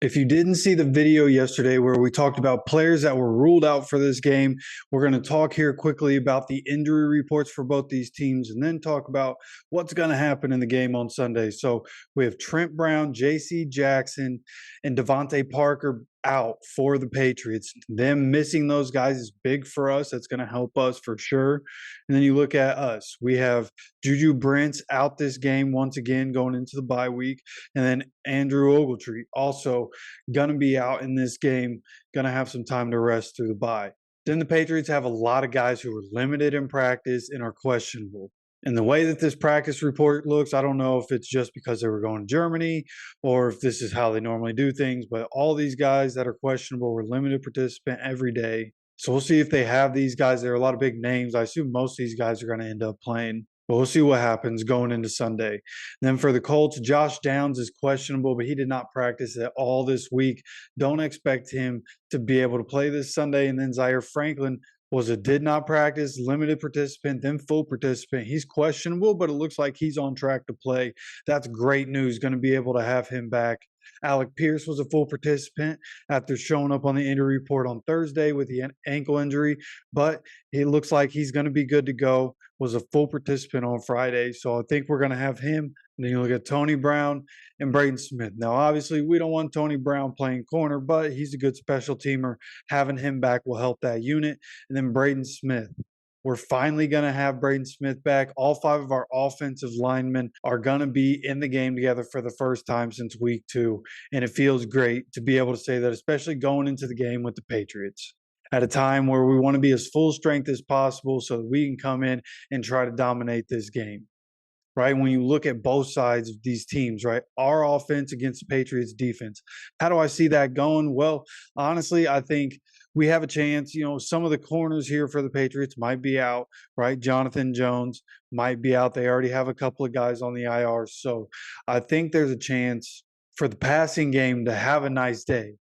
If you didn't see the video yesterday where we talked about players that were ruled out for this game, we're going to talk here quickly about the injury reports for both these teams and then talk about what's going to happen in the game on Sunday. So we have Trent Brown, J.C. Jackson, and Devontae Parker out for the Patriots. Them missing those guys is big for us. That's going to help us for sure. And then you look at us. We have Juju Brents out this game once again going into the bye week. And then Andrew Ogletree also going to be out in this game, going to have some time to rest through the bye. Then the Patriots have a lot of guys who are limited in practice and are questionable. And the way that this practice report looks, I don't know if it's just because they were going to Germany or if this is how they normally do things, but all these guys that are questionable were limited participant every day. So we'll see if they have these guys. There are a lot of big names. I assume most of these guys are going to end up playing. But we'll see what happens going into Sunday. And then for the Colts, Josh Downs is questionable, but he did not practice at all this week. Don't expect him to be able to play this Sunday. And then Zaire Franklin did not practice, limited participant, then full participant. He's questionable, but it looks like he's on track to play. That's great news. Going to be able to have him back. Alec Pierce was a full participant after showing up on the injury report on Thursday with the ankle injury, but it looks like he's going to be good to go. Was a full participant on Friday, so I think we're going to have him. And then you look at Tony Brown and Braden Smith. Now, obviously, we don't want Tony Brown playing corner, but he's a good special teamer. Having him back will help that unit. And then Braden Smith. We're finally going to have Braden Smith back. All five of our offensive linemen are going to be in the game together for the first time since week 2. And it feels great to be able to say that, especially going into the game with the Patriots at a time where we want to be as full strength as possible so that we can come in and try to dominate this game. Right? When you look at both sides of these teams, right? Our offense against the Patriots defense. How do I see that going? Well, honestly, I think we have a chance. You know, some of the corners here for the Patriots might be out, right? Jonathan Jones might be out. They already have a couple of guys on the IR. So I think there's a chance for the passing game to have a nice day.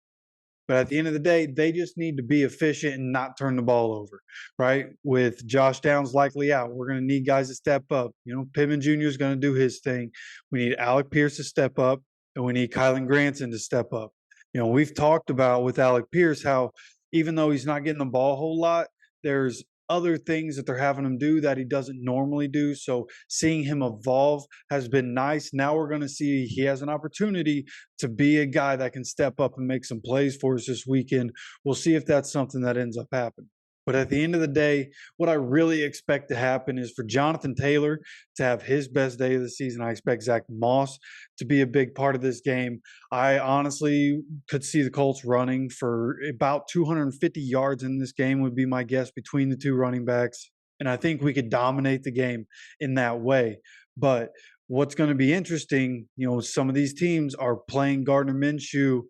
But at the end of the day, they just need to be efficient and not turn the ball over, right? With Josh Downs likely out, we're going to need guys to step up. You know, Pittman Jr. is going to do his thing. We need Alec Pierce to step up, and we need Kylan Granson to step up. You know, we've talked about with Alec Pierce how even though he's not getting the ball a whole lot, there's other things that they're having him do that he doesn't normally do. So seeing him evolve has been nice. Now we're going to see he has an opportunity to be a guy that can step up and make some plays for us this weekend. We'll see if that's something that ends up happening. But at the end of the day, what I really expect to happen is for Jonathan Taylor to have his best day of the season. I expect Zach Moss to be a big part of this game. I honestly could see the Colts running for about 250 yards in this game would be my guess between the two running backs. And I think we could dominate the game in that way. But what's going to be interesting, you know, some of these teams are playing Gardner Minshew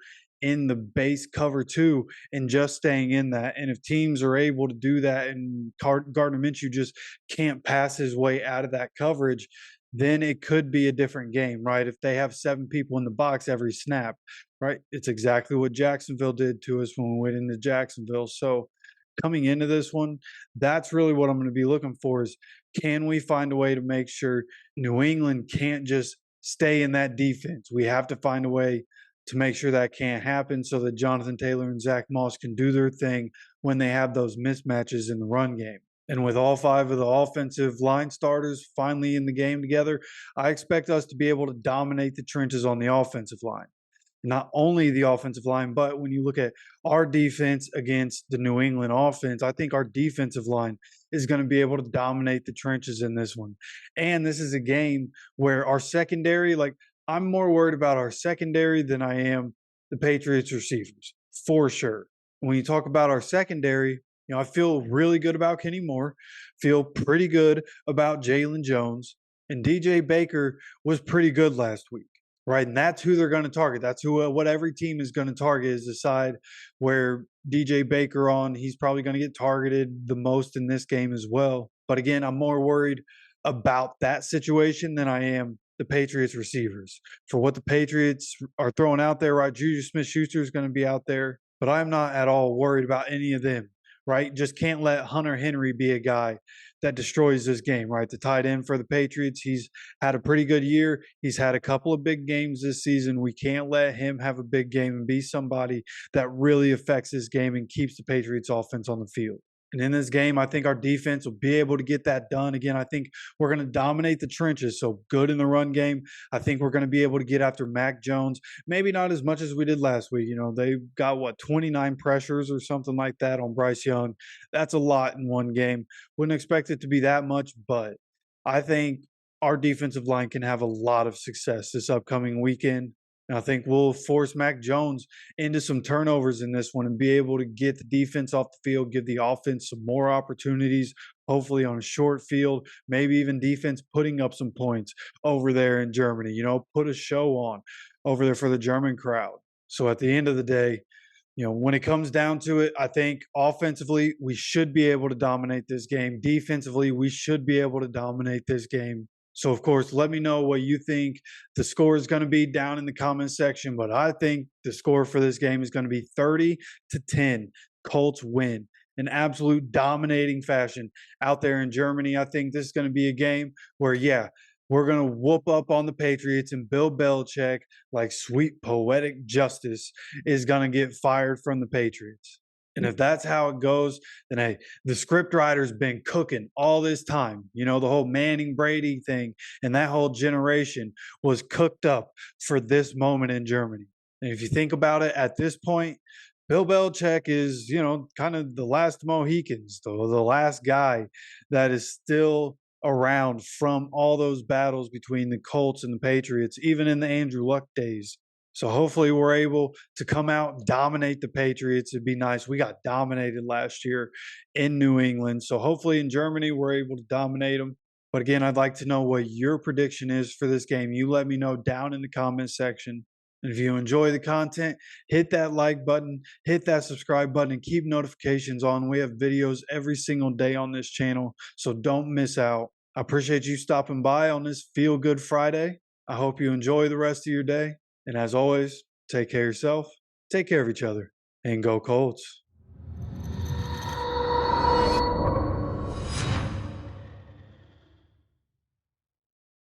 in the base cover 2 and just staying in that. And if teams are able to do that and Gardner Minshew just can't pass his way out of that coverage, then it could be a different game, right? If they have 7 people in the box every snap, right? It's exactly what Jacksonville did to us when we went into Jacksonville. So coming into this one, that's really what I'm going to be looking for is, can we find a way to make sure New England can't just stay in that defense? We have to find a way to make sure that can't happen so that Jonathan Taylor and Zach Moss can do their thing when they have those mismatches in the run game. And with all 5 of the offensive line starters finally in the game together, I expect us to be able to dominate the trenches on the offensive line. Not only the offensive line, but when you look at our defense against the New England offense, I think our defensive line is going to be able to dominate the trenches in this one. And this is a game where our secondary, like, I'm more worried about our secondary than I am the Patriots receivers, for sure. When you talk about our secondary, you know, I feel really good about Kenny Moore, feel pretty good about Jalen Jones, and DJ Baker was pretty good last week, right? And that's who they're going to target. That's who what every team is going to target is the side where DJ Baker on. He's probably going to get targeted the most in this game as well. But again, I'm more worried about that situation than I am the Patriots receivers. For what the Patriots are throwing out there, right? Juju Smith-Schuster is going to be out there, but I'm not at all worried about any of them, right? Just can't let Hunter Henry be a guy that destroys this game, right? The tight end for the Patriots, he's had a pretty good year. He's had a couple of big games this season. We can't let him have a big game and be somebody that really affects this game and keeps the Patriots offense on the field. And in this game, I think our defense will be able to get that done. Again, I think we're going to dominate the trenches. So good in the run game. I think we're going to be able to get after Mac Jones. Maybe not as much as we did last week. You know, they got 29 pressures or something like that on Bryce Young. That's a lot in one game. Wouldn't expect it to be that much, but I think our defensive line can have a lot of success this upcoming weekend. And I think we'll force Mac Jones into some turnovers in this one and be able to get the defense off the field, give the offense some more opportunities, hopefully on a short field, maybe even defense putting up some points over there in Germany, you know, put a show on over there for the German crowd. So at the end of the day, you know, when it comes down to it, I think offensively, we should be able to dominate this game. Defensively, we should be able to dominate this game. So, of course, let me know what you think the score is going to be down in the comment section. But I think the score for this game is going to be 30-10. Colts win in absolute dominating fashion out there in Germany. I think this is going to be a game where, yeah, we're going to whoop up on the Patriots, and Bill Belichick, like sweet poetic justice, is going to get fired from the Patriots. And if that's how it goes, then hey, the script writer's been cooking all this time. You know, the whole Manning Brady thing and that whole generation was cooked up for this moment in Germany. And if you think about it at this point, Bill Belichick is, you know, kind of the last Mohicans, the last guy that is still around from all those battles between the Colts and the Patriots, even in the Andrew Luck days. So hopefully we're able to come out, dominate the Patriots. It'd be nice. We got dominated last year in New England. So hopefully in Germany, we're able to dominate them. But again, I'd like to know what your prediction is for this game. You let me know down in the comment section. And if you enjoy the content, hit that like button, hit that subscribe button, and keep notifications on. We have videos every single day on this channel, so don't miss out. I appreciate you stopping by on this Feel Good Friday. I hope you enjoy the rest of your day. And as always, take care of yourself, take care of each other, and go Colts.